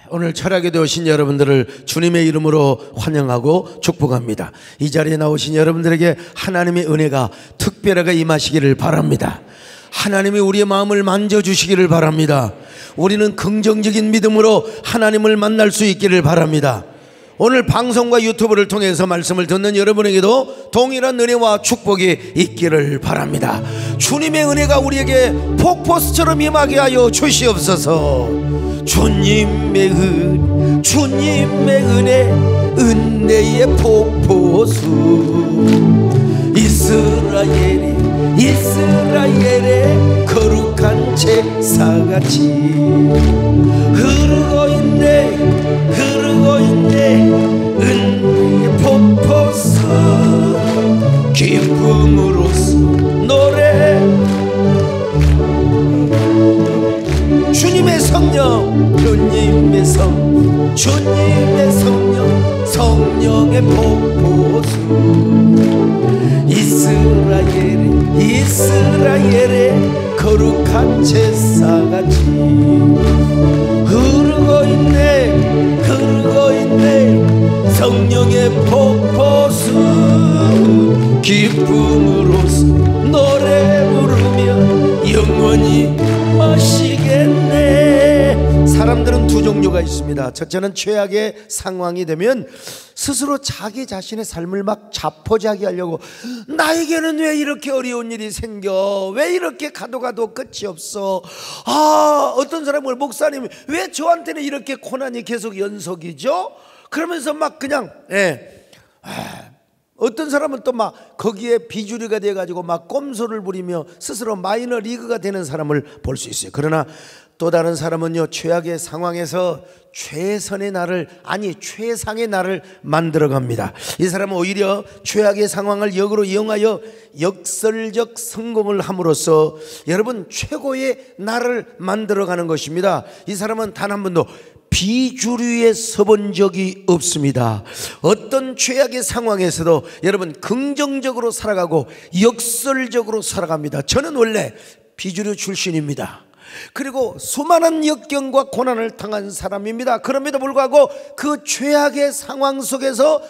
오늘 철학에 오신 여러분들을 주님의 이름으로 환영하고 축복합니다. 이 자리에 나오신 여러분들에게 하나님의 은혜가 특별하게 임하시기를 바랍니다. 하나님이 우리의 마음을 만져주시기를 바랍니다. 우리는 긍정적인 믿음으로 하나님을 만날 수 있기를 바랍니다. 오늘 방송과 유튜브를 통해서 말씀을 듣는 여러분에게도 동일한 은혜와 축복이 있기를 바랍니다. 주님의 은혜가 우리에게 폭포수처럼 임하게 하여 주시옵소서. 주님의 은혜, 은혜의 폭포수, 이스라엘의 거룩한 제사같이 흐르고 있네 은혜의 폭포수. 기쁨으로써 노래, 주님의 성령, 주님의 성령, 성령의 폭포수. 이스라엘의 거룩한 제사같이 흐르고 있네 성령의 폭포수. 기쁨으로써 노래 부르며 영원히 마시겠네. 사람들은 두 종류가 있습니다. 첫째는 최악의 상황이 되면 스스로 자기 자신의 삶을 막 자포자기하려고, 나에게는 왜 이렇게 어려운 일이 생겨, 왜 이렇게 가도 끝이 없어, 어떤 사람은 목사님 왜 저한테는 이렇게 고난이 계속 연속이죠? 그러면서 막 그냥 어떤 사람은 또 막 거기에 비주류가 돼가지고 막 꼼수를 부리며 스스로 마이너 리그가 되는 사람을 볼 수 있어요. 그러나 또 다른 사람은요, 최악의 상황에서 최선의 날을, 아니 최상의 날을 만들어 갑니다. 이 사람은 오히려 최악의 상황을 역으로 이용하여 역설적 성공을 함으로써 여러분 최고의 날을 만들어 가는 것입니다. 이 사람은 단 한 번도 비주류에 서본 적이 없습니다. 어떤 최악의 상황에서도 여러분 긍정적으로 살아가고 역설적으로 살아갑니다. 저는 원래 비주류 출신입니다. 그리고 수많은 역경과 고난을 당한 사람입니다. 그럼에도 불구하고 그 최악의 상황 속에서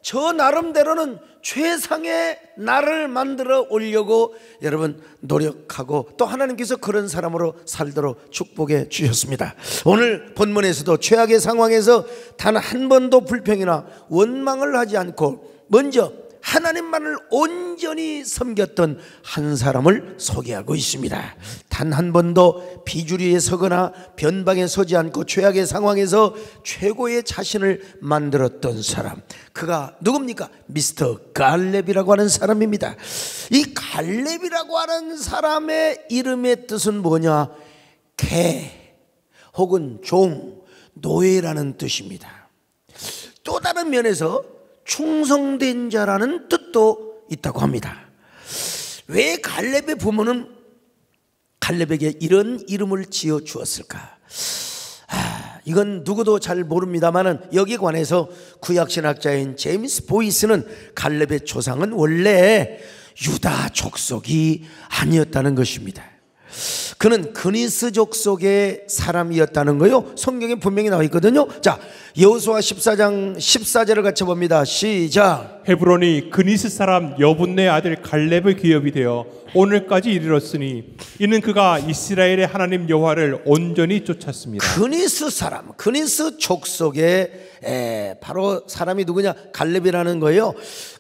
저 나름대로는 최상의 나를 만들어 오려고 여러분 노력하고, 또 하나님께서 그런 사람으로 살도록 축복해 주셨습니다. 오늘 본문에서도 최악의 상황에서 단 한 번도 불평이나 원망을 하지 않고 먼저 하나님만을 온전히 섬겼던 한 사람을 소개하고 있습니다. 단 한 번도 비주류에 서거나 변방에 서지 않고 최악의 상황에서 최고의 자신을 만들었던 사람, 그가 누굽니까? 미스터 갈렙이라고 하는 사람입니다. 이 갈렙이라고 하는 사람의 이름의 뜻은 뭐냐? 개 혹은 종, 노예라는 뜻입니다. 또 다른 면에서 충성된 자라는 뜻도 있다고 합니다. 왜 갈렙의 부모는 갈렙에게 이런 이름을 지어 주었을까? 이건 누구도 잘 모릅니다만은 여기에 관해서 구약신학자인 제임스 보이스는 갈렙의 조상은 원래 유다 족속이 아니었다는 것입니다. 그는 그니스 족속의 사람이었다는 거요, 성경에 분명히 나와 있거든요. 자, 여호수아 14장 14절을 같이 봅니다. 시작. 헤브론이 그니스 사람 여분네 아들 갈렙의 기업이 되어 오늘까지 이르렀으니 이는 그가 이스라엘의 하나님 여호와를 온전히 쫓았습니다. 그니스 사람, 그니스 족속의 바로 사람이 누구냐? 갈렙이라는 거예요.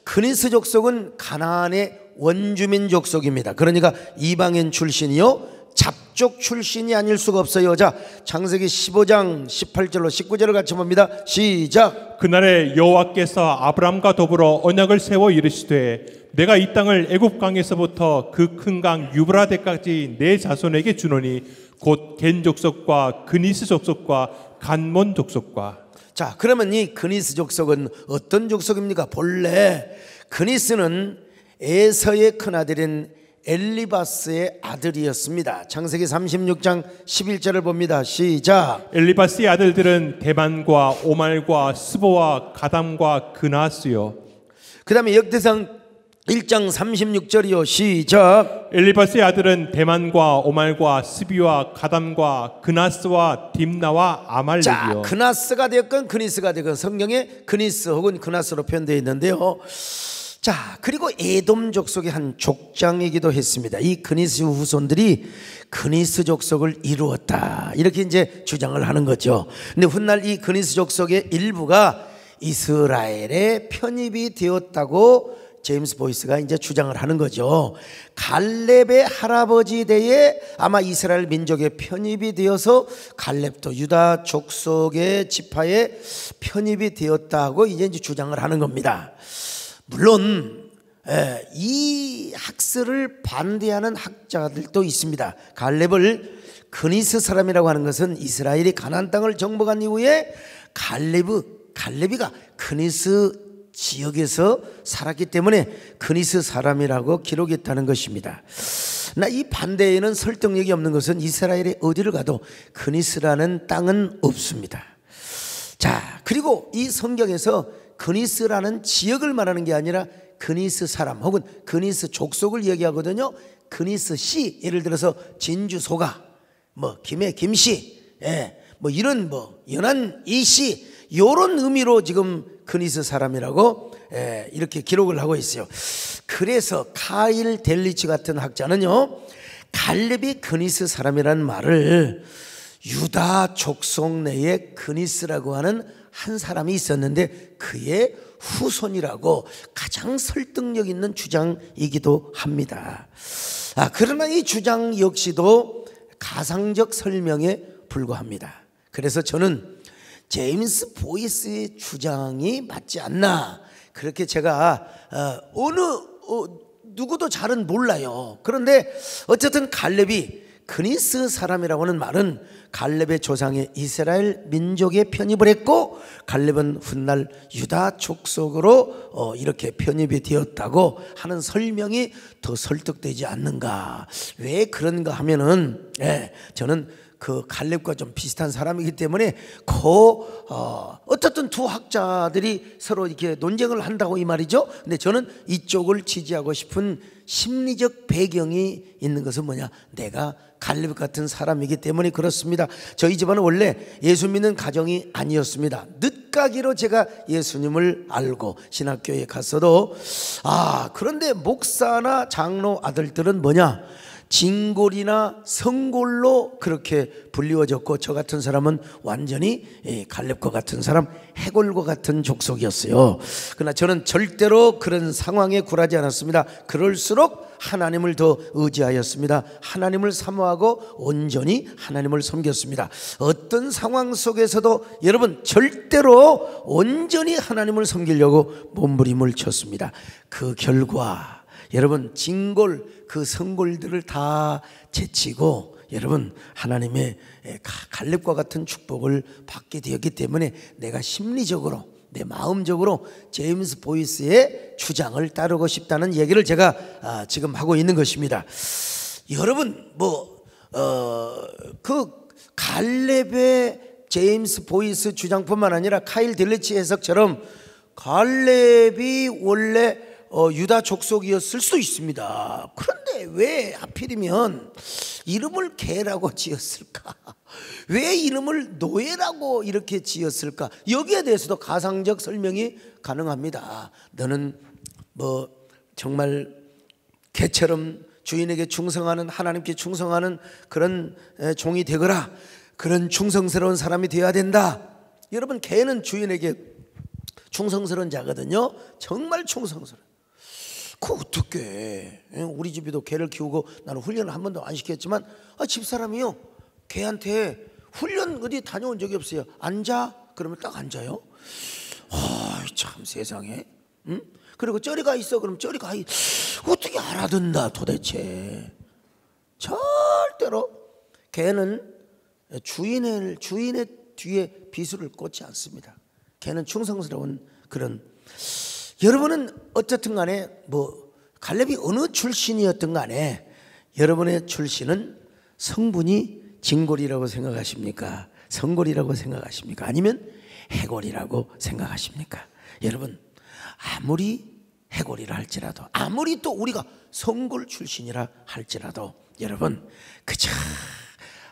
그니스 족속은 가나안의 원주민 족속입니다. 그러니까 이방인 출신이요, 잡족 출신이 아닐 수가 없어요. 자, 창세기 15장 18절로 19절을 같이 봅니다. 시작. 그날에 여호와께서 아브람과 더불어 언약을 세워 이르시되 내가 이 땅을 애굽 강에서부터 그 큰 강 유브라데까지 내 자손에게 주노니 곧 겐 족속과 그니스 족속과 간몬 족속과. 자, 그러면 이 그니스 족속은 어떤 족속입니까? 본래 그니스는 에서의 큰아들인 엘리바스의 아들이었습니다. 창세기 36장 11절을 봅니다. 시작. 엘리바스의 아들들은 대만과 오말과 스보와 가담과 그나스요. 그 다음에 역대상 1장 36절이요. 시작. 엘리바스의 아들은 대만과 오말과 스비와 가담과 그나스와 딥나와 자, 아말렉이요. 그나스가 되었건 그니스가 되건 성경에 그니스 혹은 그나스로 표현되어 있는데요. 자, 그리고 에돔 족속의 한 족장이기도 했습니다. 이 그니스 후손들이 그니스 족속을 이루었다, 이렇게 이제 주장을 하는 거죠. 근데 훗날 이 그니스 족속의 일부가 이스라엘에 편입이 되었다고 제임스 보이스가 이제 주장을 하는 거죠. 갈렙의 할아버지 때에 아마 이스라엘 민족에 편입이 되어서 갈렙도 유다 족속의 지파에 편입이 되었다고 이제 주장을 하는 겁니다. 물론 이 학설을 반대하는 학자들도 있습니다. 갈렙을 그니스 사람이라고 하는 것은 이스라엘이 가나안 땅을 정복한 이후에 갈렙이가 그니스 지역에서 살았기 때문에 그니스 사람이라고 기록했다는 것입니다. 나 이 반대에는 설득력이 없는 것은 이스라엘의 어디를 가도 그니스라는 땅은 없습니다. 자, 그리고 이 성경에서 그니스라는 지역을 말하는 게 아니라 그니스 사람 혹은 그니스 족속을 얘기하거든요. 그니스 시, 예를 들어서 진주 소가, 뭐 김해 김씨, 뭐 이런 뭐 연안 이씨, 이런 의미로 지금 그니스 사람이라고 이렇게 기록을 하고 있어요. 그래서 카일 델리치 같은 학자는요, 갈렙이 그니스 사람이라는 말을 유다 족속 내에 그니스라고 하는 한 사람이 있었는데 그의 후손이라고 가장 설득력 있는 주장이기도 합니다. 그러나 이 주장 역시도 가상적 설명에 불과합니다. 그래서 저는 제임스 보이스의 주장이 맞지 않나, 그렇게 제가 누구도 잘은 몰라요. 그런데 어쨌든 갈렙이 그니스 사람이라고 하는 말은 갈렙의 조상의 이스라엘 민족에 편입을 했고 갈렙은 훗날 유다 족속으로 이렇게 편입이 되었다고 하는 설명이 더 설득되지 않는가. 왜 그런가 하면은 저는 그 갈렙과 좀 비슷한 사람이기 때문에 어쨌든 두 학자들이 서로 이렇게 논쟁을 한다고 이 말이죠. 근데 저는 이쪽을 지지하고 싶은 심리적 배경이 있는 것은 뭐냐, 내가 갈렙 같은 사람이기 때문에 그렇습니다. 저희 집안은 원래 예수 믿는 가정이 아니었습니다. 늦가기로 제가 예수님을 알고 신학교에 갔어도 그런데 목사나 장로 아들들은 뭐냐, 진골이나 성골로 그렇게 불리워졌고 저 같은 사람은 완전히 갈렙과 같은 사람, 해골과 같은 족속이었어요. 그러나 저는 절대로 그런 상황에 굴하지 않았습니다. 그럴수록 하나님을 더 의지하였습니다. 하나님을 사모하고 온전히 하나님을 섬겼습니다. 어떤 상황 속에서도 여러분 절대로 온전히 하나님을 섬기려고 몸부림을 쳤습니다. 그 결과 여러분 진골, 그 성골들을 다 제치고 여러분 하나님의 갈렙과 같은 축복을 받게 되었기 때문에 내가 심리적으로, 내 마음적으로 제임스 보이스의 주장을 따르고 싶다는 얘기를 제가 지금 하고 있는 것입니다. 여러분 그 갈렙의 제임스 보이스 주장뿐만 아니라 카일 델리치 해석처럼 갈렙이 원래 유다 족속이었을 수도 있습니다. 그런데 왜 하필이면 이름을 개라고 지었을까? 왜 이름을 노예라고 이렇게 지었을까? 여기에 대해서도 가상적 설명이 가능합니다. 너는 정말 개처럼 주인에게 충성하는, 하나님께 충성하는 그런 종이 되거라. 그런 충성스러운 사람이 되어야 된다. 여러분, 개는 주인에게 충성스러운 자거든요. 정말 충성스러워. 그 어떻게? 우리 집에도 개를 키우고 나는 훈련을 한 번도 안 시켰지만 집사람이요, 개한테 훈련 어디 다녀온 적이 없어요. 앉아? 그러면 딱 앉아요. 참 세상에. 그리고 저리 가 있어. 그럼 저리 가. 어떻게 알아듣나 도대체. 절대로 개는 주인의 뒤에 비수를 꽂지 않습니다. 개는 충성스러운 그런. 여러분은 어쨌든 간에 갈렙이 어느 출신이었든 간에 여러분의 출신은 성분이 진골이라고 생각하십니까? 성골이라고 생각하십니까? 아니면 해골이라고 생각하십니까? 여러분, 아무리 해골이라 할지라도, 아무리 또 우리가 성골 출신이라 할지라도 여러분, 그저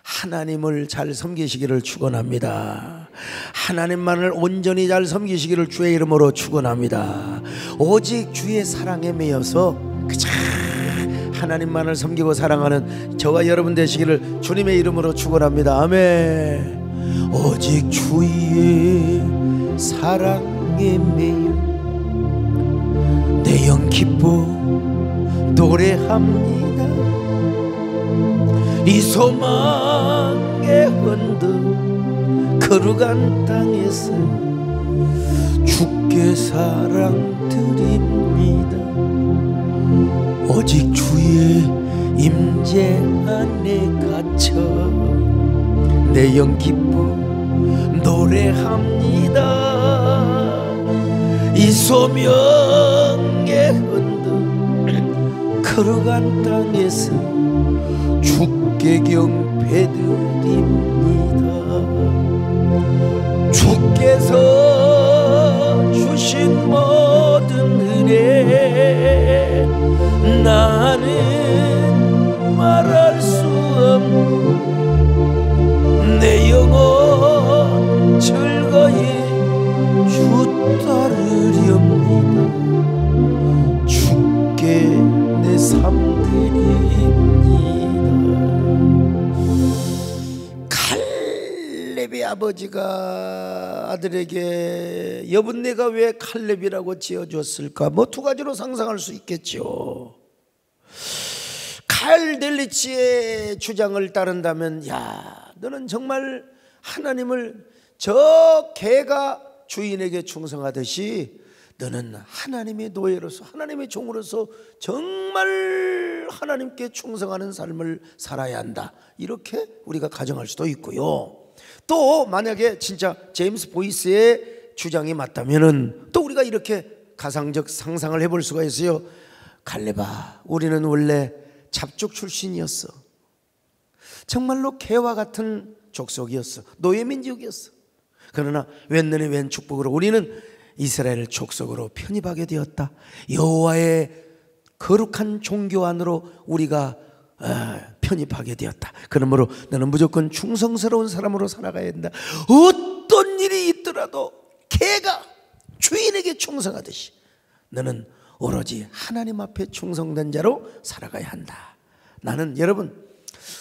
하나님을 잘 섬기시기를 축원합니다. 하나님만을 온전히 잘 섬기시기를 주의 이름으로 축원합니다. 오직 주의 사랑에 매여서 그저 하나님만을 섬기고 사랑하는 저와 여러분 되시기를 주님의 이름으로 축원합니다. 아멘. 오직 주의 사랑에 매여 내 영 기뻐 노래합니다. 이 소망의 흔들 거룩한 땅에서 주께 사랑드립니다. 오직 주의 임재 안에 갇혀 내 영 기뻐 노래합니다. 이 소명의 흔들 거룩한 땅에서 주께 경배드립니다. 주께서 주신 모든 은혜 나는 말할 수 없는 내 영혼 즐거이 주 따르렵니다. 주께 내 삶 드립니다. 칼렙의 아버지가 아들에게 여분네가 왜 칼렙이라고 지어줬을까? 뭐 두 가지로 상상할 수 있겠죠. 칼 델리치의 주장을 따른다면, 야, 너는 정말 하나님을 저 개가 주인에게 충성하듯이 너는 하나님의 노예로서 하나님의 종으로서 정말 하나님께 충성하는 삶을 살아야 한다, 이렇게 우리가 가정할 수도 있고요. 또 만약에 진짜 제임스 보이스의 주장이 맞다면은 또 우리가 이렇게 가상적 상상을 해볼 수가 있어요. 갈렙아, 우리는 원래 잡족 출신이었어. 정말로 개와 같은 족속이었어. 노예민족이었어. 그러나 웬년에 웬 축복으로 우리는 이스라엘 족속으로 편입하게 되었다. 여호와의 거룩한 종교 안으로 우리가 편입하게 되었다. 그러므로 너는 무조건 충성스러운 사람으로 살아가야 된다. 어떤 일이 있더라도 개가 주인에게 충성하듯이 너는 오로지 하나님 앞에 충성된 자로 살아가야 한다. 나는 여러분,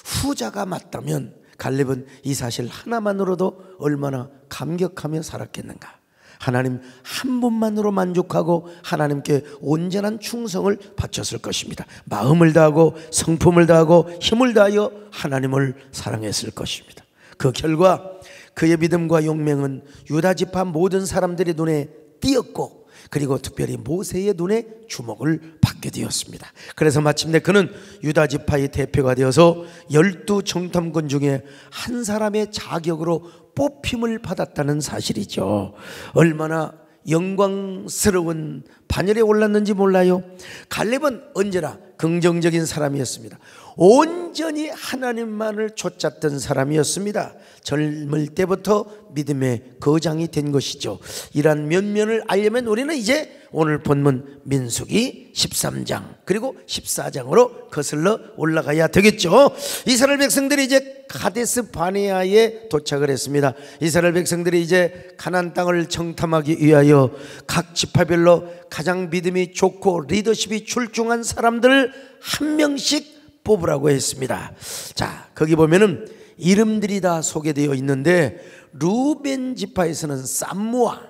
후자가 맞다면 갈렙은 이 사실 하나만으로도 얼마나 감격하며 살았겠는가. 하나님 한 분만으로 만족하고 하나님께 온전한 충성을 바쳤을 것입니다. 마음을 다하고 성품을 다하고 힘을 다하여 하나님을 사랑했을 것입니다. 그 결과 그의 믿음과 용맹은 유다 지파 모든 사람들의 눈에 띄었고, 그리고 특별히 모세의 눈에 주목을 받게 되었습니다. 그래서 마침내 그는 유다 지파의 대표가 되어서 12 정탐꾼 중에 한 사람의 자격으로 뽑힘을 받았다는 사실이죠. 얼마나 영광스러운 반열에 올랐는지 몰라요. 갈렙은 언제나 긍정적인 사람이었습니다. 온전히 하나님만을 좇았던 사람이었습니다. 젊을 때부터 믿음의 거장이 된 것이죠. 이러한 면면을 알려면 우리는 이제 오늘 본문 민수기 13장 그리고 14장으로 거슬러 올라가야 되겠죠. 이스라엘 백성들이 이제 가데스 바네아에 도착을 했습니다. 이스라엘 백성들이 이제 가나안 땅을 정탐하기 위하여 각 지파별로 가장 믿음이 좋고 리더십이 출중한 사람들을 한 명씩 뽑으라고 했습니다. 자, 거기 보면은 이름들이 다 소개되어 있는데, 루벤 지파에서는 삼무아,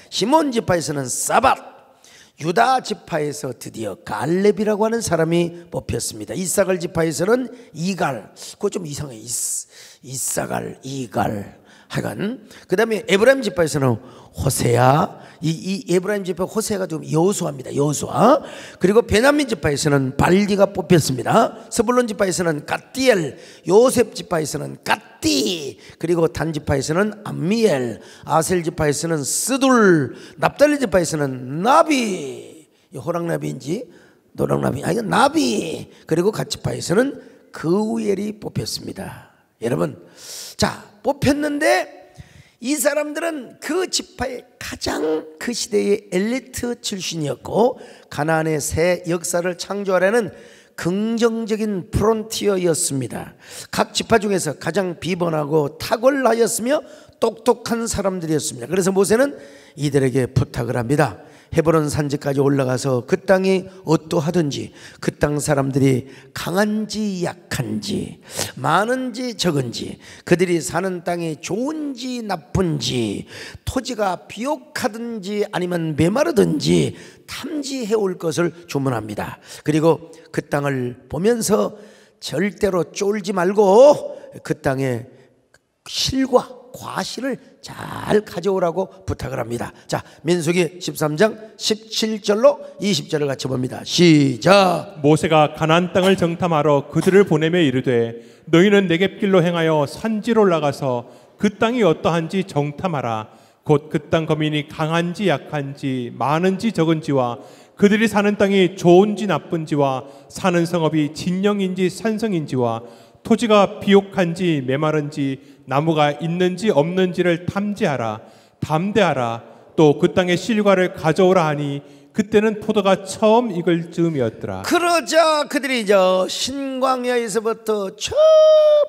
시몬 지파에서는 사밧, 유다 지파에서 드디어 갈렙이라고 하는 사람이 뽑혔습니다. 이사갈 지파에서는 이갈, 그거 좀 이상해. 이사갈, 이갈. 하여간 그 다음에 에브라임 지파에서는 호세아, 이 에브라임 지파 호세아가 좀 여호수아입니다. 여호수아. 그리고 베냐민 지파에서는 발디가 뽑혔습니다. 스불론 지파에서는 갓디엘, 요셉 지파에서는 갓디, 그리고 단 지파에서는 암미엘, 아셀 지파에서는 스둘, 납달리 지파에서는 나비, 호랑나비인지 노랑나비, 아니 나비. 그리고 갓지파에서는 그우엘이 뽑혔습니다. 여러분, 자, 뽑혔는데 이 사람들은 그 지파의 가장 그 시대의 엘리트 출신이었고 가나안의 새 역사를 창조하려는 긍정적인 프론티어였습니다. 각 지파 중에서 가장 비번하고 탁월하였으며 똑똑한 사람들이었습니다. 그래서 모세는 이들에게 부탁을 합니다. 헤브론 산지까지 올라가서 그 땅이 어떠하든지, 그 땅 사람들이 강한지 약한지, 많은지 적은지, 그들이 사는 땅이 좋은지 나쁜지, 토지가 비옥하든지 아니면 메마르든지 탐지해 올 것을 주문합니다. 그리고 그 땅을 보면서 절대로 쫄지 말고 그 땅의 실과 과실을 잘 가져오라고 부탁을 합니다. 자, 민수기 13장 17절로 20절을 같이 봅니다. 시작. 모세가 가나안 땅을 정탐하러 그들을 보내며 이르되 너희는 내겝길로 행하여 산지로 올라가서 그 땅이 어떠한지 정탐하라. 곧 그 땅 거민이 강한지 약한지 많은지 적은지와 그들이 사는 땅이 좋은지 나쁜지와 사는 성읍이 진영인지 산성인지와 토지가 비옥한지 메마른지 나무가 있는지 없는지를 탐지하라. 담대하라. 또 그 땅의 실과를 가져오라 하니 그때는 포도가 처음 익을 즈음이었더라. 그러자 그들이 신광야에서부터 저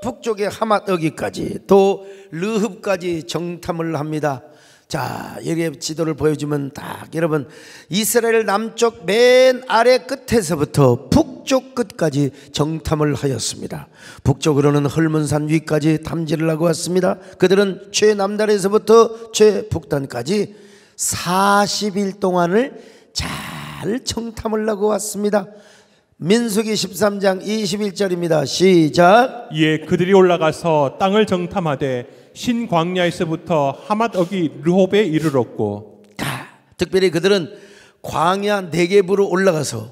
북쪽의 하맛 어기까지 또 르흡까지 정탐을 합니다. 자, 여기 지도를 보여주면 딱 여러분, 이스라엘 남쪽 맨 아래 끝에서부터 북쪽 끝까지 정탐을 하였습니다. 북쪽으로는 헐문산 위까지 탐지를 하고 왔습니다. 그들은 최남단에서부터 최북단까지 40일 동안을 잘 정탐을 하고 왔습니다. 민수기 13장 21절입니다. 시작. 이에 그들이 올라가서 땅을 정탐하되 신광야에서부터 하맛 어기 르홉에 이르렀고, 특별히 그들은 광야 네겝으로 올라가서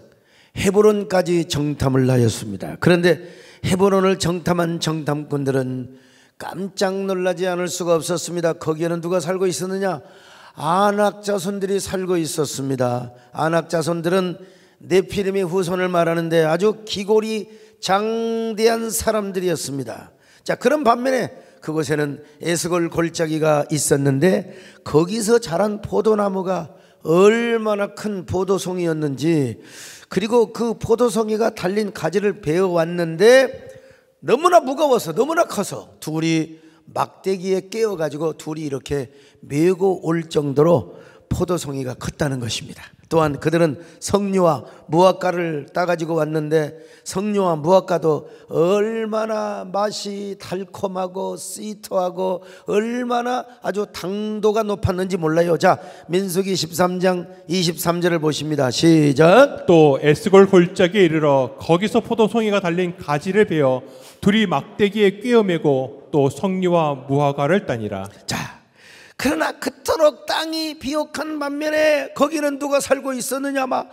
헤브론까지 정탐을 하였습니다. 그런데 헤브론을 정탐한 정탐꾼들은 깜짝 놀라지 않을 수가 없었습니다. 거기에는 누가 살고 있었느냐? 아낙 자손들이 살고 있었습니다. 아낙 자손들은 네피림의 후손을 말하는데 아주 기골이 장대한 사람들이었습니다. 자, 그런 반면에 그곳에는 에스골 골짜기가 있었는데 거기서 자란 포도나무가 얼마나 큰 포도송이였는지, 그리고 그 포도송이가 달린 가지를 베어왔는데 너무나 무거워서 너무나 커서 둘이 막대기에 깨어가지고 둘이 이렇게 메고 올 정도로 포도송이가 컸다는 것입니다. 또한 그들은 석류와 무화과를 따가지고 왔는데 석류와 무화과도 얼마나 맛이 달콤하고 스위트하고 얼마나 아주 당도가 높았는지 몰라요. 자, 민수기 13장 23절을 보십니다. 시작. 또 에스골 골짜기에 이르러 거기서 포도송이가 달린 가지를 베어 둘이 막대기에 꿰어매고 또 석류와 무화과를 따니라. 자, 그러나 그토록 땅이 비옥한 반면에 거기는 누가 살고 있었느냐? 막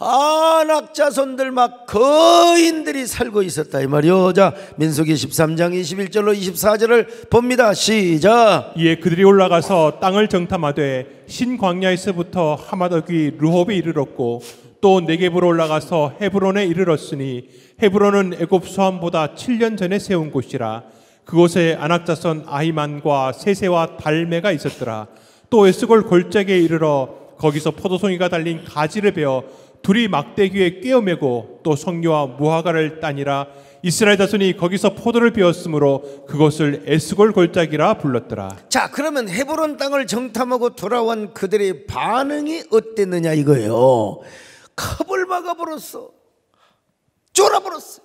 아낙 자손들, 막 거인들이 살고 있었다 이 말이요. 자, 민수기 13장 21절로 24절을 봅니다. 시작. 이에 그들이 올라가서 땅을 정탐하되 신광야에서부터 하마더기 르홉에 이르렀고 또 네겝으로 올라가서 헤브론에 이르렀으니 헤브론은 애굽 수함보다 7년 전에 세운 곳이라. 그곳에 아낙 자손 아히만과 세세와 달메가 있었더라. 또 에스골 골짜기에 이르러 거기서 포도송이가 달린 가지를 베어 둘이 막대기에 꿰어매고 또 석류와 무화과를 따니라. 이스라엘 자손이 거기서 포도를 베었으므로 그것을 에스골 골짜기라 불렀더라. 자, 그러면 헤브론 땅을 정탐하고 돌아온 그들의 반응이 어땠느냐 이거예요. 겁을 막아버렸어. 쫄아버렸어.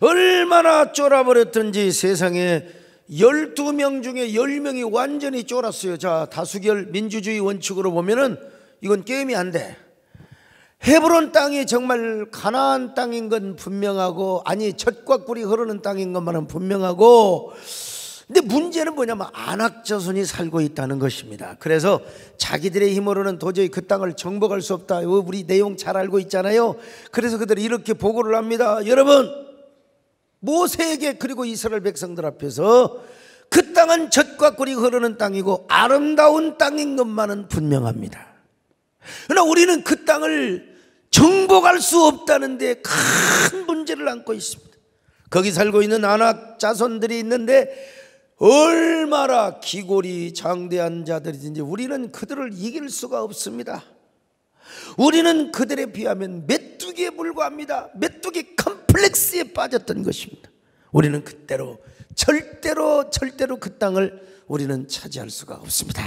얼마나 쫄아버렸던지 세상에 12명 중에 10명이 완전히 쫄았어요. 자, 다수결 민주주의 원칙으로 보면은 이건 게임이 안 돼. 헤브론 땅이 정말 가나안 땅인 건 분명하고, 아니 젖과 꿀이 흐르는 땅인 것만은 분명하고, 근데 문제는 뭐냐면 아낙 자손이 살고 있다는 것입니다. 그래서 자기들의 힘으로는 도저히 그 땅을 정복할 수 없다. 우리 내용 잘 알고 있잖아요. 그래서 그들이 이렇게 보고를 합니다. 여러분, 모세에게 그리고 이스라엘 백성들 앞에서 그 땅은 젖과 꿀이 흐르는 땅이고 아름다운 땅인 것만은 분명합니다. 그러나 우리는 그 땅을 정복할 수 없다는 데 큰 문제를 안고 있습니다. 거기 살고 있는 아낙 자손들이 있는데 얼마나 기골이 장대한 자들이든지 우리는 그들을 이길 수가 없습니다. 우리는 그들에 비하면 메뚜기에 불과합니다. 메뚜기 컴플렉스에 빠졌던 것입니다. 우리는 그때로 절대로 그 땅을 우리는 차지할 수가 없습니다.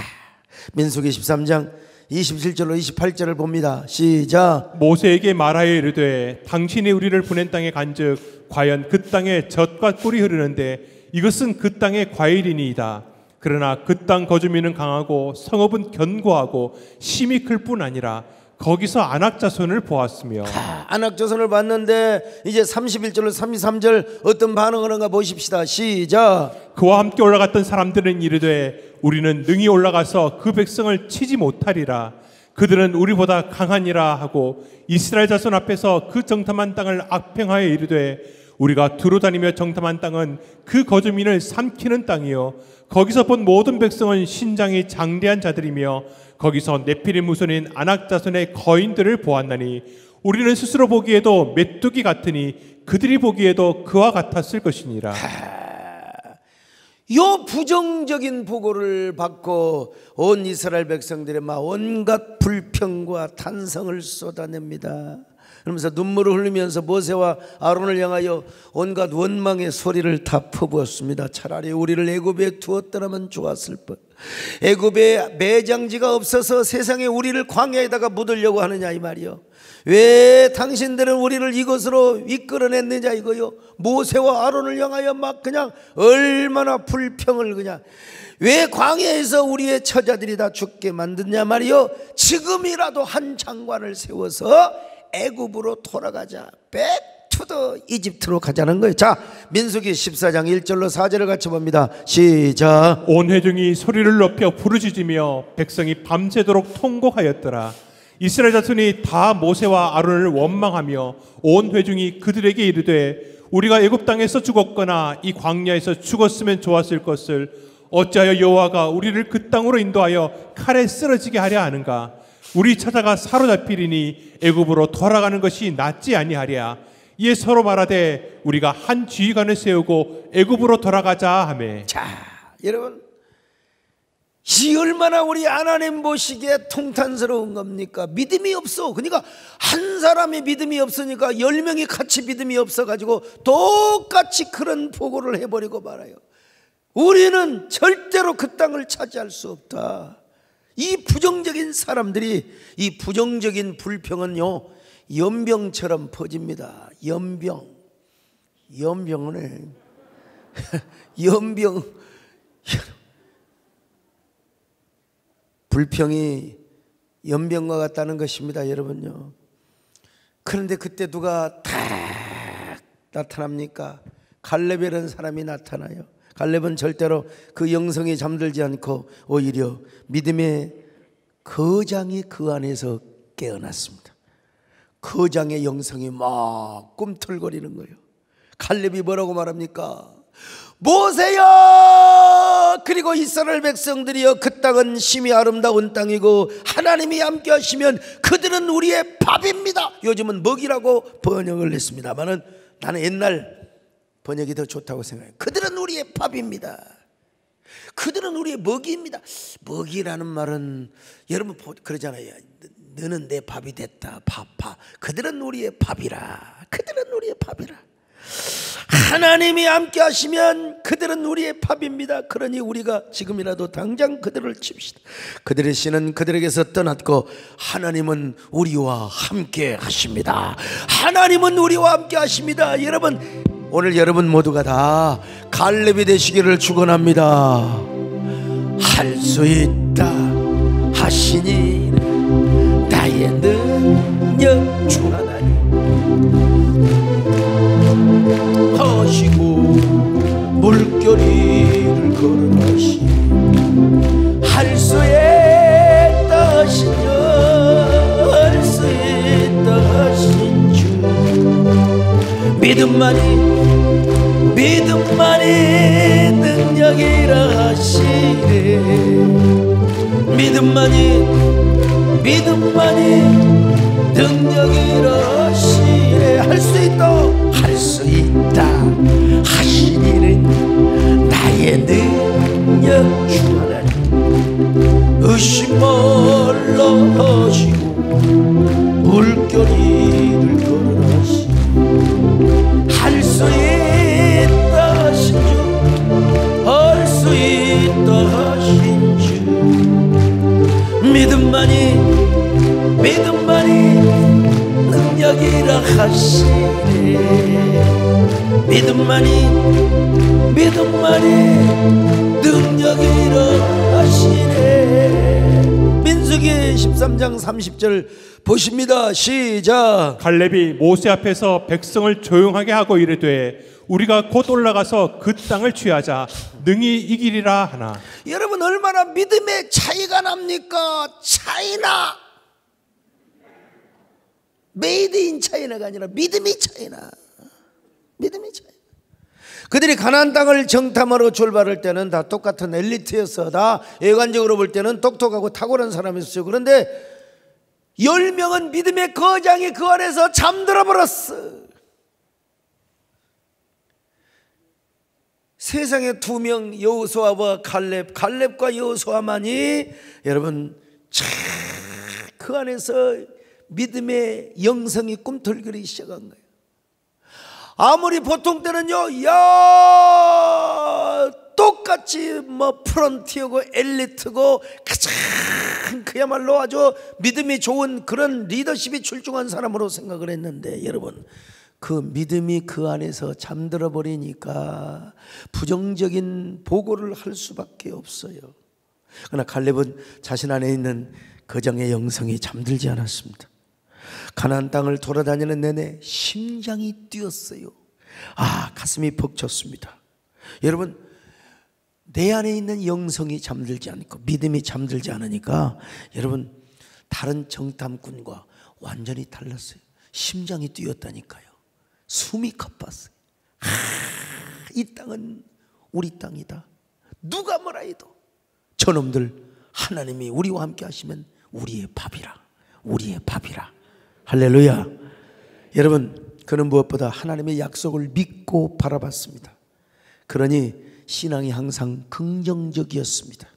민수기 13장 27절로 28절을 봅니다. 시작. 모세에게 말하여 이르되 당신이 우리를 보낸 땅에 간즉 과연 그 땅에 젖과 꿀이 흐르는데 이것은 그 땅의 과일이니이다. 그러나 그 땅 거주민은 강하고 성읍은 견고하고 심이 클 뿐 아니라 거기서 아낙 자손을 보았으며. 아낙 자손을 봤는데 이제 31절로 33절 어떤 반응을 하는가 보십시다. 시작. 그와 함께 올라갔던 사람들은 이르되 우리는 능히 올라가서 그 백성을 치지 못하리라. 그들은 우리보다 강하니라 하고 이스라엘 자손 앞에서 그 정탐한 땅을 악평하여 이르되 우리가 두루 다니며 정탐한 땅은 그 거주민을 삼키는 땅이요 거기서 본 모든 백성은 신장이 장대한 자들이며 거기서 네피림 후손인 아낙 자손의 거인들을 보았나니 우리는 스스로 보기에도 메뚜기 같으니 그들이 보기에도 그와 같았을 것이니라. 요 부정적인 보고를 받고 온 이스라엘 백성들의 막 온갖 불평과 탄성을 쏟아냅니다. 그러면서 눈물을 흘리면서 모세와 아론을 향하여 온갖 원망의 소리를 다 퍼부었습니다. 차라리 우리를 애굽에 두었더라면 좋았을 뻔. 애굽에 매장지가 없어서 세상에 우리를 광야에다가 묻으려고 하느냐 이 말이요. 왜 당신들은 우리를 이것으로 이끌어냈느냐 이거요. 모세와 아론을 향하여 막 그냥 얼마나 불평을 그냥 왜 광야에서 우리의 처자들이 다 죽게 만드냐 말이요. 지금이라도 한 장관을 세워서 애굽으로 돌아가자. 백투더 이집트로 가자는 거예요. 자, 민수기 14장 1절로 4절을 같이 봅니다. 시작. 온 회중이 소리를 높여 부르짖으며 백성이 밤새도록 통곡하였더라. 이스라엘 자손이 다 모세와 아론을 원망하며 온 회중이 그들에게 이르되 우리가 애굽 땅에서 죽었거나 이 광야에서 죽었으면 좋았을 것을 어찌하여 여호와가 우리를 그 땅으로 인도하여 칼에 쓰러지게 하려 하는가. 우리 처자가 사로잡히리니 애굽으로 돌아가는 것이 낫지 아니하랴. 이에 서로 말하되 우리가 한 지휘관을 세우고 애굽으로 돌아가자 하매. 자, 여러분 이 얼마나 우리 하나님 보시기에 통탄스러운 겁니까? 믿음이 없어. 그러니까 한 사람이 믿음이 없으니까 10명이 같이 믿음이 없어가지고 똑같이 그런 보고를 해버리고 말아요. 우리는 절대로 그 땅을 차지할 수 없다. 이 부정적인 사람들이 이 부정적인 불평은요 연병처럼 퍼집니다. 연병은 연병 불평이 연병과 같다는 것입니다, 여러분요. 그런데 그때 누가 딱 나타납니까? 갈렙이라는 사람이 나타나요. 갈렙은 절대로 그 영성이 잠들지 않고 오히려 믿음의 거장이 그 안에서 깨어났습니다. 거장의 영성이 막 꿈틀거리는 거예요. 갈렙이 뭐라고 말합니까? 모세여 그리고 이스라엘 백성들이여 그 땅은 심히 아름다운 땅이고 하나님이 함께 하시면 그들은 우리의 밥입니다. 요즘은 먹이라고 번역을 했습니다만은 나는 옛날 번역이 더 좋다고 생각해요. 그들은 우리의 밥입니다. 그들은 우리의 먹이입니다. 먹이라는 말은 여러분 그러잖아요. 너는 내 밥이 됐다. 밥. 그들은 우리의 밥이라. 그들은 우리의 밥이라. 하나님이 함께 하시면 그들은 우리의 밥입니다. 그러니 우리가 지금이라도 당장 그들을 칩시다. 그들의 신은 그들에게서 떠났고 하나님은 우리와 함께 하십니다. 하나님은 우리와 함께 하십니다. 여러분 오늘 여러분 모두가 다 갈렙이 되시기를 축원합니다. 할 수 있다 하시니 나의 능력 주 하나님 하시고 물결이를 걸어가시니 할 수 있다 하시며 할 수 있다 하신 주 믿음만이 능력이라 하시네. 믿음만이 능력이라시네. 할 수 있다, 할 수 있다 하시니는 나의 능력 주 하나님. 의심 말라 하시고 물결이를 걸어라시고 할 수 있다 하신 주, 할 수 있다 하신 주. 믿음만이 능력이라 하시네. 믿음만이 능력이라 하시네. 민수기 13장 30절 보십니다. 시작. 갈렙이 모세 앞에서 백성을 조용하게 하고 이르되 우리가 곧 올라가서 그 땅을 취하자 능히 이기리라 하나. 여러분, 얼마나 믿음의 차이가 납니까? 차이나. 메이드 인 차이나가 아니라 믿음이 차이나. 믿음이 차이. 그들이 가나안 땅을 정탐하러 출발할 때는 다 똑같은 엘리트였어. 다 외관적으로 볼 때는 똑똑하고 탁월한 사람이었어요. 그런데 10명은 믿음의 거장이 그 안에서 잠들어 버렸어. 세상에 2명, 여호수아와 갈렙과 여호수아만이 여러분 그 안에서 믿음의 영성이 꿈틀거리기 시작한 거예요. 아무리 보통 때는요, 야 똑같이 뭐 프론티어고 엘리트고 가장 그야말로 아주 믿음이 좋은 그런 리더십이 출중한 사람으로 생각을 했는데, 여러분 그 믿음이 그 안에서 잠들어 버리니까 부정적인 보고를 할 수밖에 없어요. 그러나 갈렙은 자신 안에 있는 거장의 영성이 잠들지 않았습니다. 가나안 땅을 돌아다니는 내내 심장이 뛰었어요. 가슴이 벅찼습니다. 여러분, 내 안에 있는 영성이 잠들지 않고 믿음이 잠들지 않으니까 여러분 다른 정탐꾼과 완전히 달랐어요. 심장이 뛰었다니까요. 숨이 가빴어요. 이 땅은 우리 땅이다. 누가 뭐라 해도 저놈들 하나님이 우리와 함께 하시면 우리의 밥이라, 우리의 밥이라. 할렐루야. 여러분, 그는 무엇보다 하나님의 약속을 믿고 바라봤습니다. 그러니 신앙이 항상 긍정적이었습니다.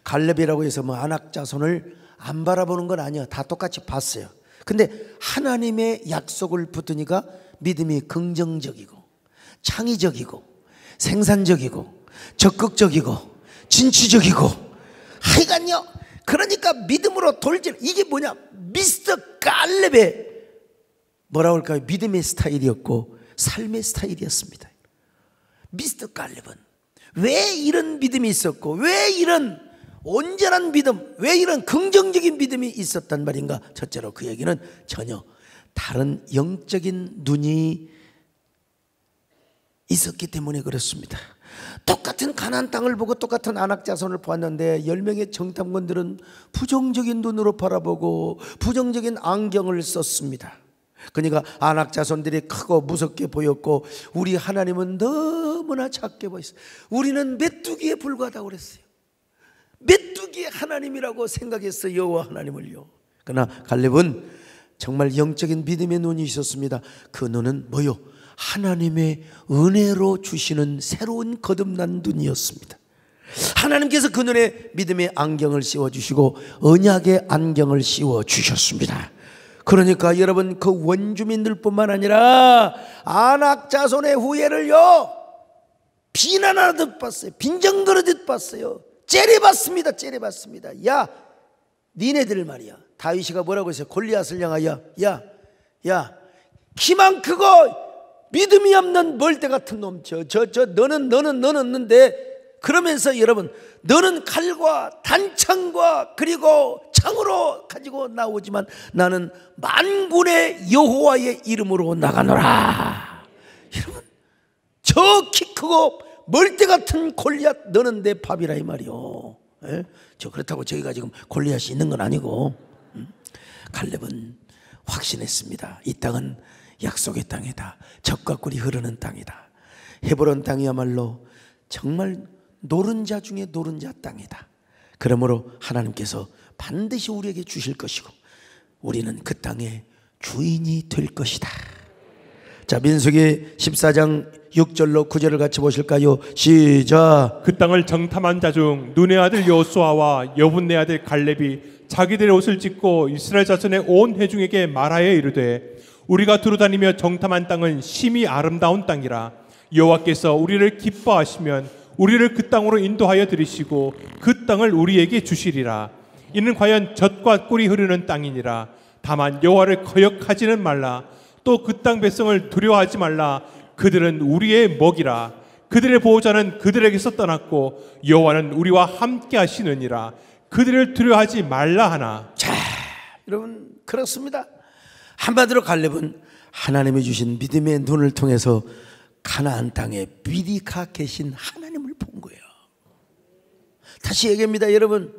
갈렙이라고 해서 뭐 아낙 자손을 안 바라보는 건 아니야. 다 똑같이 봤어요. 근데 하나님의 약속을 붙으니까 믿음이 긍정적이고 창의적이고 생산적이고 적극적이고 진취적이고 하여간요, 그러니까 믿음으로 돌진. 이게 뭐냐, 미스터 갈렙의 뭐라고 할까요, 믿음의 스타일이었고 삶의 스타일이었습니다. 미스터 갈렙은 왜 이런 믿음이 있었고 왜 이런 온전한 믿음, 왜 이런 긍정적인 믿음이 있었단 말인가? 첫째로 그에게는 전혀 다른 영적인 눈이 있었기 때문에 그렇습니다. 똑같은 가나안 땅을 보고 똑같은 아낙 자손을 보았는데 10명의 정탐꾼들은 부정적인 눈으로 바라보고 부정적인 안경을 썼습니다. 그러니까 아낙 자손들이 크고 무섭게 보였고 우리 하나님은 너무나 작게 보였어요. 우리는 메뚜기에 불과하다고 그랬어요. 메뚜기의 하나님이라고 생각했어요, 여호와 하나님을요. 그러나 갈렙은 정말 영적인 믿음의 눈이 있었습니다. 그 눈은 뭐요? 하나님의 은혜로 주시는 새로운 거듭난 눈이었습니다. 하나님께서 그 눈에 믿음의 안경을 씌워주시고 언약의 안경을 씌워주셨습니다. 그러니까 여러분, 그 원주민들 뿐만 아니라 아낙 자손의 후예를요 비난하듯 봤어요. 빈정거리듯 봤어요. 째려봤습니다. 째려봤습니다. 야, 니네들 말이야. 다윗이가 뭐라고 했어요? 골리앗을 향하여 야 키만 크고 믿음이 없는 멀대 같은 놈, 너는 없는데, 그러면서 여러분, 너는 칼과 단창과 그리고 창으로 가지고 나오지만 나는 만군의 여호와의 이름으로 나가노라. 여러분, 저 키 크고 멀대 같은 골리앗, 너는 내 밥이라 이 말이요. 저 그렇다고 저희가 지금 골리앗이 있는 건 아니고, 갈렙은 확신했습니다. 이 땅은 약속의 땅이다. 젖과 꿀이 흐르는 땅이다. 헤브론 땅이야말로 정말 노른자 중에 노른자 땅이다. 그러므로 하나님께서 반드시 우리에게 주실 것이고 우리는 그 땅의 주인이 될 것이다. 자, 민수기 14장 6절로 9절을 같이 보실까요? 시작. 그 땅을 정탐한 자 중 눈의 아들 여호수아와 여분네 아들 갈렙이 자기들의 옷을 찢고 이스라엘 자손의 온 회중에게 말하여 이르되 우리가 두루다니며 정탐한 땅은 심히 아름다운 땅이라. 여호와께서 우리를 기뻐하시면 우리를 그 땅으로 인도하여 들이시고 그 땅을 우리에게 주시리라. 이는 과연 젖과 꿀이 흐르는 땅이니라. 다만 여호와를 거역하지는 말라. 또 그 땅 백성을 두려워하지 말라. 그들은 우리의 먹이라. 그들의 보호자는 그들에게서 떠났고 여호와는 우리와 함께 하시느니라. 그들을 두려워하지 말라 하나. 자, 여러분, 그렇습니다. 한마디로 갈렙은 하나님이 주신 믿음의 눈을 통해서 가나안 땅에 미리 가 계신 하나님을 본 거예요. 다시 얘기합니다. 여러분,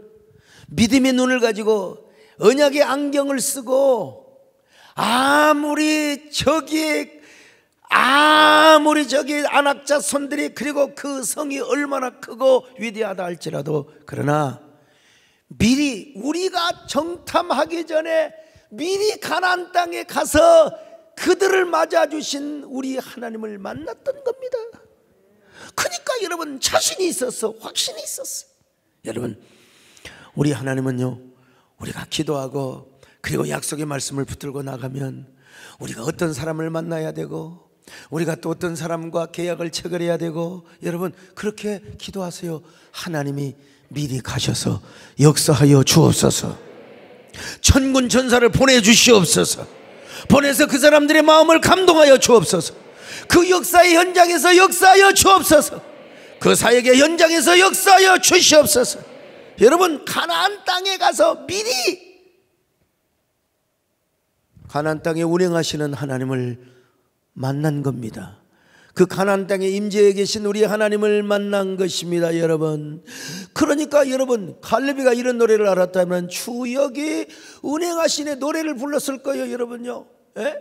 믿음의 눈을 가지고 언약의 안경을 쓰고 아무리 저기 안악자 손들이 그리고 그 성이 얼마나 크고 위대하다 할지라도, 그러나 미리 우리가 정탐하기 전에 미리 가나안 땅에 가서 그들을 맞아주신 우리 하나님을 만났던 겁니다. 그러니까 여러분, 자신이 있었어, 확신이 있었어. 여러분, 우리 하나님은요, 우리가 기도하고 그리고 약속의 말씀을 붙들고 나가면 우리가 어떤 사람을 만나야 되고 우리가 또 어떤 사람과 계약을 체결해야 되고, 여러분 그렇게 기도하세요. 하나님이 미리 가셔서 역사하여 주옵소서. 천군 천사를 보내주시옵소서. 보내서 그 사람들의 마음을 감동하여 주옵소서. 그 역사의 현장에서 역사하여 주옵소서. 그 사역의 현장에서 역사하여 주시옵소서. 여러분, 가나안 땅에 가서 미리 가나안 땅에 운행하시는 하나님을 만난 겁니다. 그 가나안 땅에 임재해 계신 우리 하나님을 만난 것입니다, 여러분. 그러니까 여러분, 갈렙이가 이런 노래를 알았다면 주역이 운행하시네 노래를 불렀을 거예요, 여러분요. 예?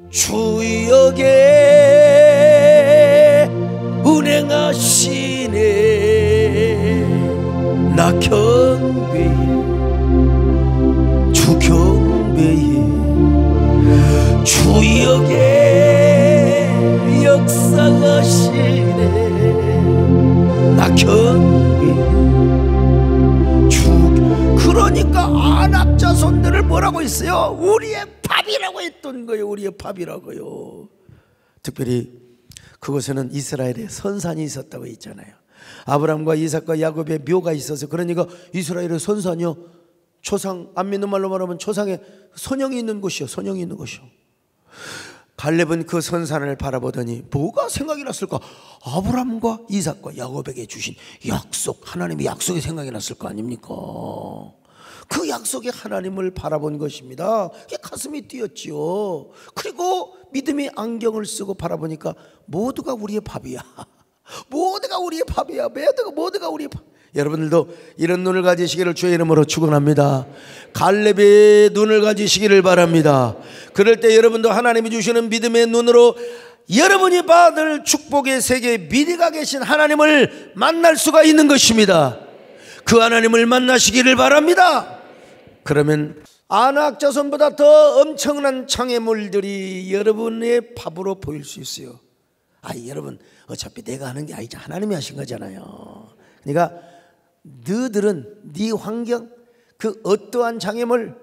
주역에 운행하시네 나 경배해 주 경배해 주역에 역사하시네 나 경배해 주. 그러니까 안악 자손들을 뭐라고 했어요? 우리의 밥이라고 했던 거예요. 우리의 밥이라고요. 특별히 그곳에는 이스라엘의 선산이 있었다고 했잖아요. 아브라함과 이삭과 야곱의 묘가 있어서, 그러니까 이스라엘의 선산이요, 초상, 안 믿는 말로 말하면 초상에 선영이 있는 곳이요, 선영이 있는 곳이요. 갈렙은 그 선산을 바라보더니 뭐가 생각이 났을까? 아브라함과 이삭과 야곱에게 주신 약속, 하나님의 약속이 생각이 났을 거 아닙니까? 그 약속의 하나님을 바라본 것입니다. 가슴이 뛰었지요. 그리고 믿음의 안경을 쓰고 바라보니까 모두가 우리의 밥이야. 모두가 우리의 밥이야. 모두가 우리의 밥. 여러분들도 이런 눈을 가지시기를 주의 이름으로 축원합니다. 갈렙의 눈을 가지시기를 바랍니다. 그럴 때 여러분도 하나님이 주시는 믿음의 눈으로 여러분이 받을 축복의 세계에 미리가 계신 하나님을 만날 수가 있는 것입니다. 그 하나님을 만나시기를 바랍니다. 그러면 안악 자손보다 더 엄청난 장애물들이 여러분의 밥으로 보일 수 있어요. 여러분, 어차피 내가 하는 게 아니지 하나님이 하신 거잖아요. 그러니까 너희들은 네 환경, 그 어떠한 장애물,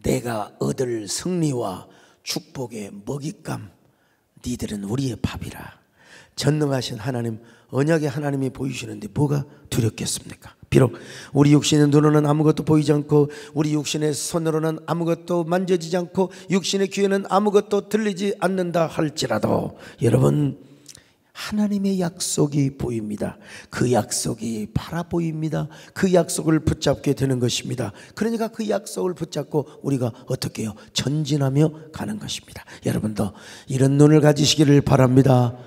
내가 얻을 승리와 축복의 먹잇감, 니들은 우리의 밥이라. 전능하신 하나님, 언약의 하나님이 보이시는데 뭐가 두렵겠습니까? 비록 우리 육신의 눈으로는 아무것도 보이지 않고 우리 육신의 손으로는 아무것도 만져지지 않고 육신의 귀에는 아무것도 들리지 않는다 할지라도 여러분, 하나님의 약속이 보입니다. 그 약속이 바라 보입니다. 그 약속을 붙잡게 되는 것입니다. 그러니까 그 약속을 붙잡고 우리가 어떻게 해요? 전진하며 가는 것입니다. 여러분도 이런 눈을 가지시기를 바랍니다.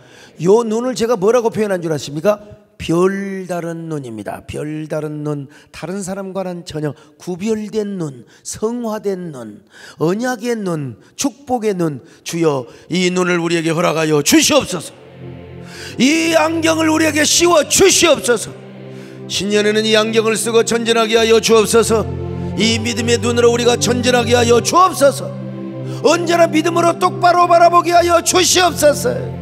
요 눈을 제가 뭐라고 표현한 줄 아십니까? 별다른 눈입니다. 별다른 눈, 다른 사람과는 전혀 구별된 눈, 성화된 눈, 언약의 눈, 축복의 눈. 주여, 이 눈을 우리에게 허락하여 주시옵소서. 이 안경을 우리에게 씌워 주시옵소서. 신년에는 이 안경을 쓰고 전진하게 하여 주옵소서. 이 믿음의 눈으로 우리가 전진하게 하여 주옵소서. 언제나 믿음으로 똑바로 바라보게 하여 주시옵소서.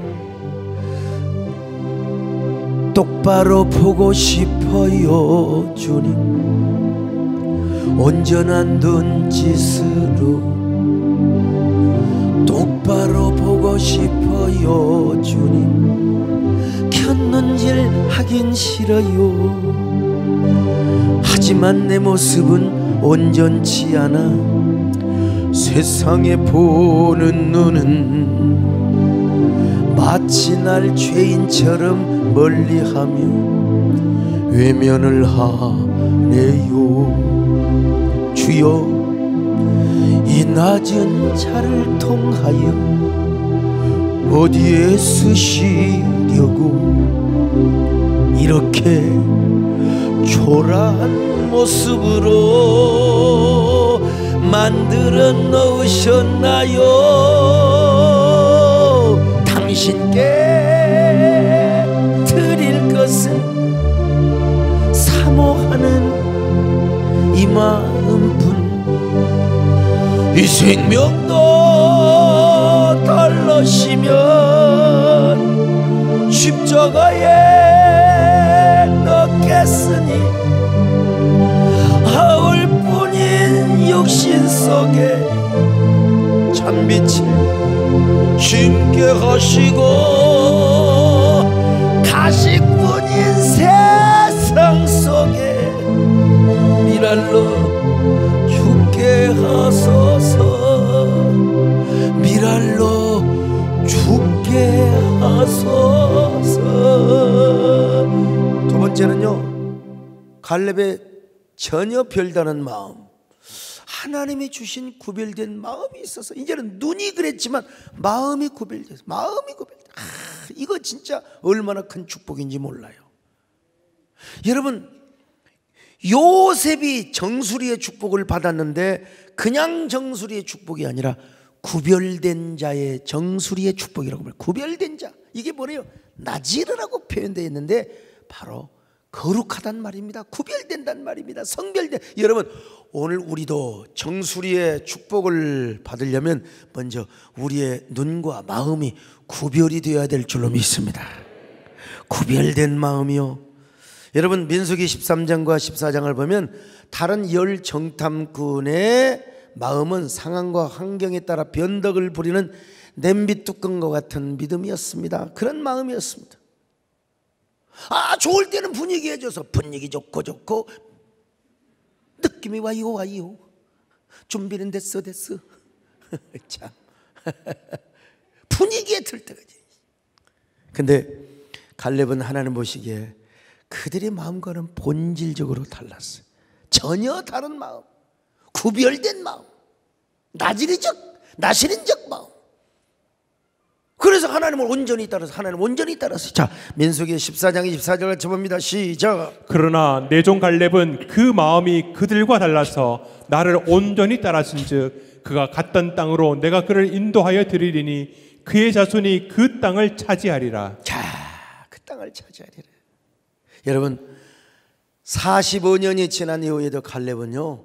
똑바로 보고 싶어요 주님. 온전한 눈짓으로 똑바로 보고 싶어요 주님. 켰는질 하긴 싫어요. 하지만 내 모습은 온전치 않아. 세상에 보는 눈은 마치 날 죄인처럼 멀리하며 외면을 하네요. 주여, 이 낮은 자를 통하여 어디에 쓰시려고 이렇게 초라한 모습으로 만들어 놓으셨나요? 당신께 드릴 것은 사모하는 이 마음뿐. 이 생명도 달러시면 십자가에 넣겠으니 하울뿐인 육신 속에 참빛을 심게 하시고 가식뿐인 세상 속에 미랄로 죽게 하소서. 미랄로 죽게 하소서. 두 번째는요, 갈렙의 전혀 별다른 마음, 하나님이 주신 구별된 마음이 있어서 이제는 눈이 그랬지만 마음이 구별돼서 마음이 구별돼. 이거 진짜 얼마나 큰 축복인지 몰라요. 여러분, 요셉이 정수리의 축복을 받았는데 그냥 정수리의 축복이 아니라 구별된 자의 정수리의 축복이라고 말해요. 구별된 자, 이게 뭐래요? 나지르라고 표현되어 있는데 바로 거룩하단 말입니다. 구별된단 말입니다. 성별된. 여러분, 오늘 우리도 정수리의 축복을 받으려면 먼저 우리의 눈과 마음이 구별이 되어야 될 줄로 믿습니다. 구별된 마음이요. 여러분, 민수기 13장과 14장을 보면 다른 열 정탐꾼의 마음은 상황과 환경에 따라 변덕을 부리는 냄비 뚜껑과 같은 믿음이었습니다. 그런 마음이었습니다. 좋을 때는 분위기 해줘서 분위기 좋고 느낌이 와요. 준비는 됐어 참 분위기에 들 때까지. 근데 갈렙은 하나님 보시기에 그들의 마음과는 본질적으로 달랐어요. 전혀 다른 마음, 구별된 마음, 나시린적 마음. 그래서 하나님을 온전히 따라서 자, 민수기 14장 24절을 쳐봅니다. 시작. 그러나 내 종 갈렙은 그 마음이 그들과 달라서 나를 온전히 따랐은즉 그가 갔던 땅으로 내가 그를 인도하여 드리리니 그의 자손이 그 땅을 차지하리라. 자, 그 땅을 차지하리라. 여러분, 45년이 지난 이후에도 갈렙은요,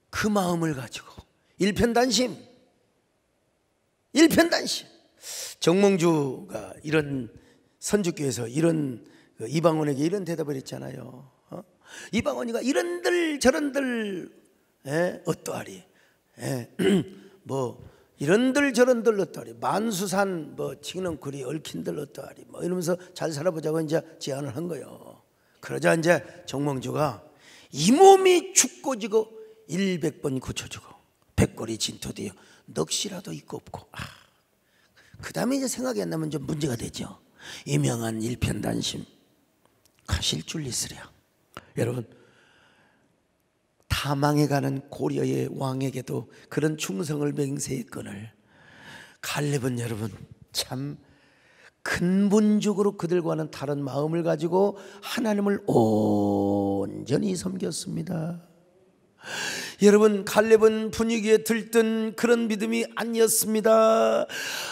그 마음을 가지고 일편단심. 정몽주가 이런 선주교에서 이런 이방원에게 이런 대답을 했잖아요. 이방원이가 이런들 저런들 어떠하리, 뭐 이런들 저런들 어떠하리, 만수산 뭐 칭릉구리 얽힌들 어떠하리, 뭐 이러면서 잘 살아보자고 이제 제안을 한 거예요. 그러자 이제 정몽주가 이 몸이 죽고 지고 100번 고쳐주고 백골이 진토되어 넋이라도 있고 없고. 그 다음에 이제 생각이 안 나면 좀 문제가 되죠. 이명한 일편단심 가실 줄 있으랴. 여러분, 타망에 가는 고려의 왕에게도 그런 충성을 맹세했거늘 갈렙은 여러분 참 근본적으로 그들과는 다른 마음을 가지고 하나님을 온전히 섬겼습니다. 여러분, 갈렙은 분위기에 들뜬 그런 믿음이 아니었습니다.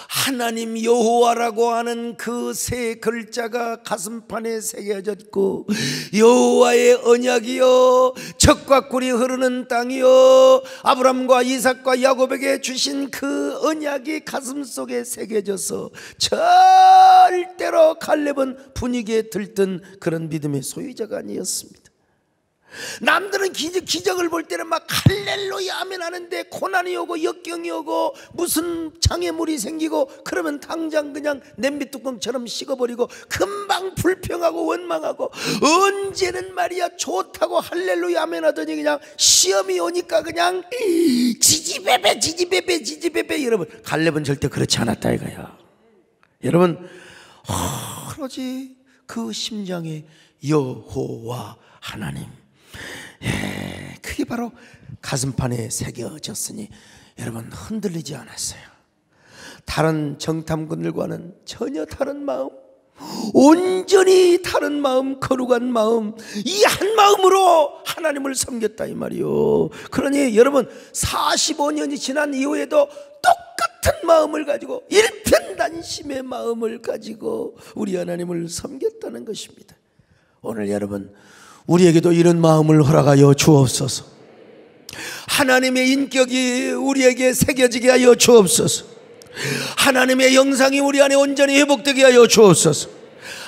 하나님 여호와라고 하는 그 세 글자가 가슴판에 새겨졌고, 여호와의 언약이요, 젖과 꿀이 흐르는 땅이요, 아브람과 이삭과 야곱에게 주신 그 언약이 가슴속에 새겨져서 절대로 갈렙은 분위기에 들뜬 그런 믿음의 소유자가 아니었습니다. 남들은 기적을 볼 때는 막 할렐루야 아멘 하는데, 고난이 오고 역경이 오고 무슨 장애물이 생기고 그러면 당장 그냥 냄비뚜껑처럼 식어버리고 금방 불평하고 원망하고, 언제는 말이야 좋다고 할렐루야 아멘 하더니 그냥 시험이 오니까 그냥 지지배배 지지배배 지지배배. 여러분, 갈렙은 절대 그렇지 않았다 이거야. 여러분, 오로지 그 심장에 여호와 하나님, 그게 바로 가슴판에 새겨졌으니 여러분 흔들리지 않았어요. 다른 정탐꾼들과는 전혀 다른 마음, 온전히 다른 마음, 거룩한 마음, 이 한 마음으로 하나님을 섬겼다 이 말이요. 그러니 여러분, 45년이 지난 이후에도 똑같은 마음을 가지고, 일편단심의 마음을 가지고 우리 하나님을 섬겼다는 것입니다. 오늘 여러분, 우리에게도 이런 마음을 허락하여 주옵소서. 하나님의 인격이 우리에게 새겨지게 하여 주옵소서. 하나님의 영상이 우리 안에 온전히 회복되게 하여 주옵소서.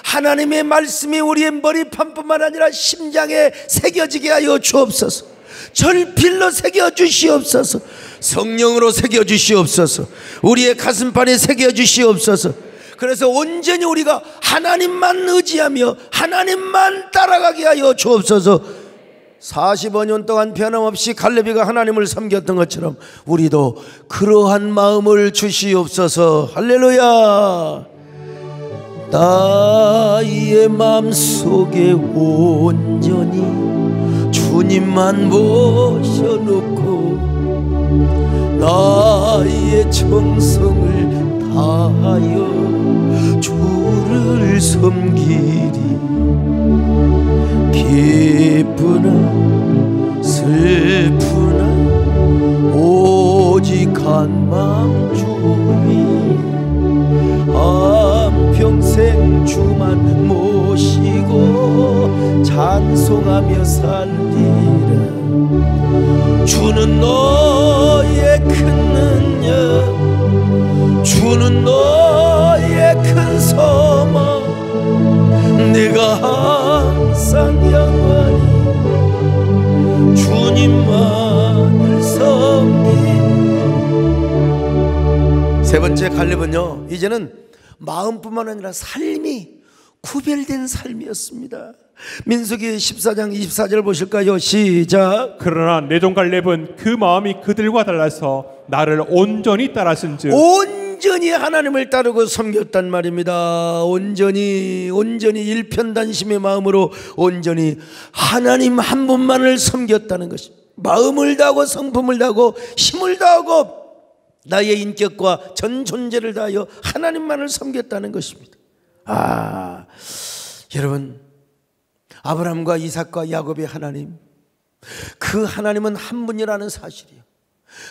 하나님의 말씀이 우리의 머리판뿐만 아니라 심장에 새겨지게 하여 주옵소서. 절필로 새겨주시옵소서. 성령으로 새겨주시옵소서. 우리의 가슴판에 새겨주시옵소서. 그래서 온전히 우리가 하나님만 의지하며 하나님만 따라가게 하여 주옵소서. 45년 동안 변함없이 갈렙이가 하나님을 섬겼던 것처럼 우리도 그러한 마음을 주시옵소서. 할렐루야. 나의 마음속에 온전히 주님만 모셔놓고 나의 정성을 다하여 주를 섬기리. 기쁘나 슬프나 오직 한 마음 주위, 한평생 주만 모시고 찬송하며 살리라. 주는 너의 큰 능력, 주는 너의 큰 소망, 내가 항상 영원히 주님만을 섬기. 세 번째 갈렙은요, 이제는 마음뿐만 아니라 삶이 구별된 삶이었습니다. 민수기 14장 24절 보실까요? 시작. 그러나 내 종 갈렙은 그 마음이 그들과 달라서 나를 온전히 따랐은즉, 온전히 하나님을 따르고 섬겼단 말입니다. 온전히 일편단심의 마음으로 온전히 하나님 한 분만을 섬겼다는 것이, 마음을 다하고 성품을 다하고 힘을 다하고 나의 인격과 전 존재를 다하여 하나님만을 섬겼다는 것입니다. 여러분, 아브라함과 이삭과 야곱의 하나님, 그 하나님은 한 분이라는 사실이에요.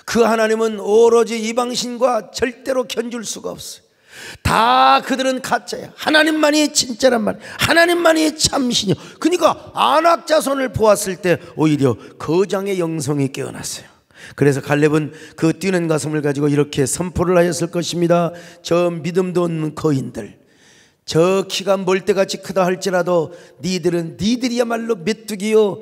그 하나님은 오로지 이방신과 절대로 견줄 수가 없어요. 다 그들은 가짜야. 하나님만이 진짜란 말이야. 하나님만이 참신이요. 그러니까 안악 자손을 보았을 때 오히려 거장의 영성이 깨어났어요. 그래서 갈렙은 그 뛰는 가슴을 가지고 이렇게 선포를 하였을 것입니다. 저 믿음도 없는 거인들, 저 키가 멀대같이 크다 할지라도 니들이야말로 메뚜기요,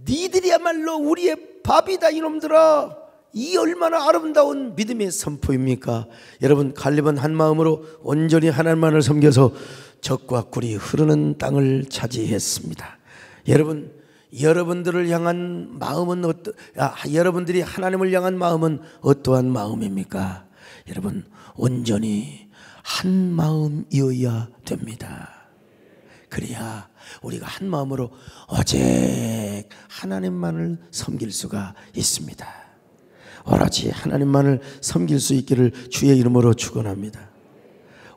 니들이야말로 우리의 밥이다. 이놈들아, 이 얼마나 아름다운 믿음의 선포입니까? 여러분, 갈렙은 한 마음으로 온전히 하나님만을 섬겨서 젖과 꿀이 흐르는 땅을 차지했습니다. 여러분, 여러분들을 향한 마음은 여러분들이 하나님을 향한 마음은 어떠한 마음입니까? 여러분, 온전히 한 마음이어야 됩니다. 그래야 우리가 한 마음으로 오직 하나님만을 섬길 수가 있습니다. 오로지 하나님만을 섬길 수 있기를 주의 이름으로 축원합니다.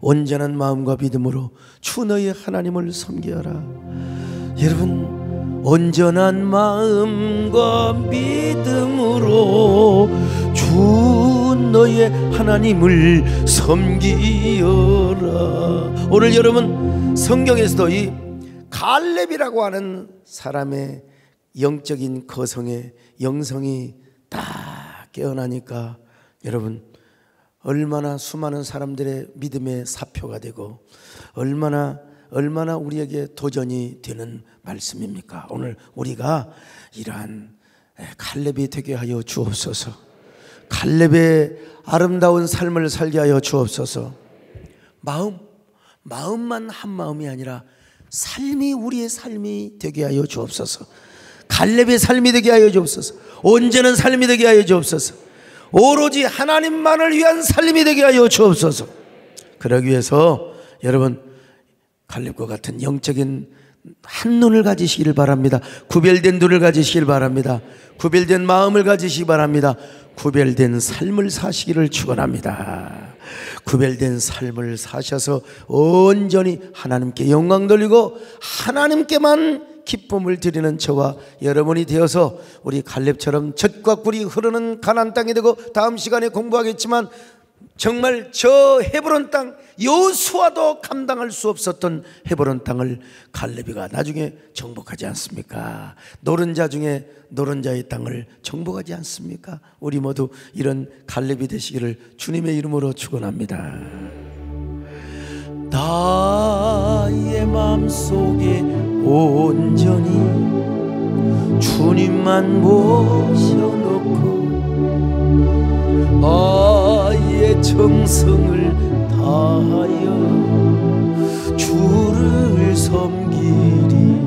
온전한 마음과 믿음으로 주 너의 하나님을 섬기어라. 여러분, 온전한 마음과 믿음으로 주 너의 하나님을 섬기어라. 오늘 여러분 성경에서도 이 갈렙이라고 하는 사람의 영적인 거성의 영성이 딱 깨어나니까 여러분 얼마나 수많은 사람들의 믿음의 사표가 되고 얼마나 우리에게 도전이 되는 말씀입니까? 오늘 우리가 이러한 갈렙이 되게 하여 주옵소서. 갈렙의 아름다운 삶을 살게 하여 주옵소서. 마음만 한 마음이 아니라 삶이 우리의 삶이 되게 하여 주옵소서. 갈렙의 삶이 되게 하여 주옵소서. 온전한 삶이 되게 하여 주옵소서. 오로지 하나님만을 위한 삶이 되게 하여 주옵소서. 그러기 위해서 여러분 갈렙과 같은 영적인 한눈을 가지시길 바랍니다. 구별된 눈을 가지시길 바랍니다. 구별된 마음을 가지시기 바랍니다. 구별된 삶을 사시기를 축원합니다. 구별된 삶을 사셔서 온전히 하나님께 영광 돌리고 하나님께만 기쁨을 드리는 저와 여러분이 되어서 우리 갈렙처럼 젖과 꿀이 흐르는 가나안 땅이 되고, 다음 시간에 공부하겠지만 정말 저 헤브론 땅, 여호수아도 감당할 수 없었던 헤브론 땅을 갈렙이가 나중에 정복하지 않습니까? 노른자 중에 노른자의 땅을 정복하지 않습니까? 우리 모두 이런 갈렙이 되시기를 주님의 이름으로 축원합니다. 나의 마음속에 온전히 주님만 모셔놓고 나의 정성을 다하여 주를 섬기리.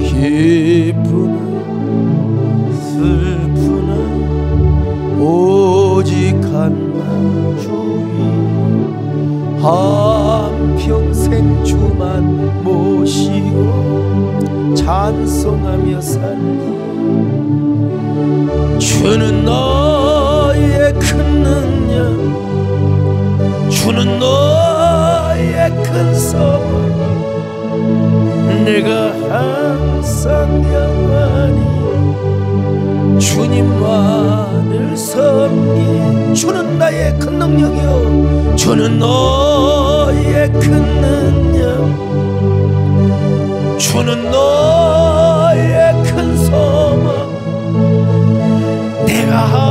기쁘나 슬프나 오직 한만 주의, 한평생 주만 모시고 찬송하며 살리. 주는 너의 큰 능력, 주는 너의 큰 소망, 내가 항상 영원히 주님만을 섬기. 주는 나의 큰 능력이요, 주는 너의 큰 능력, 주는 너의 큰 소망, 내가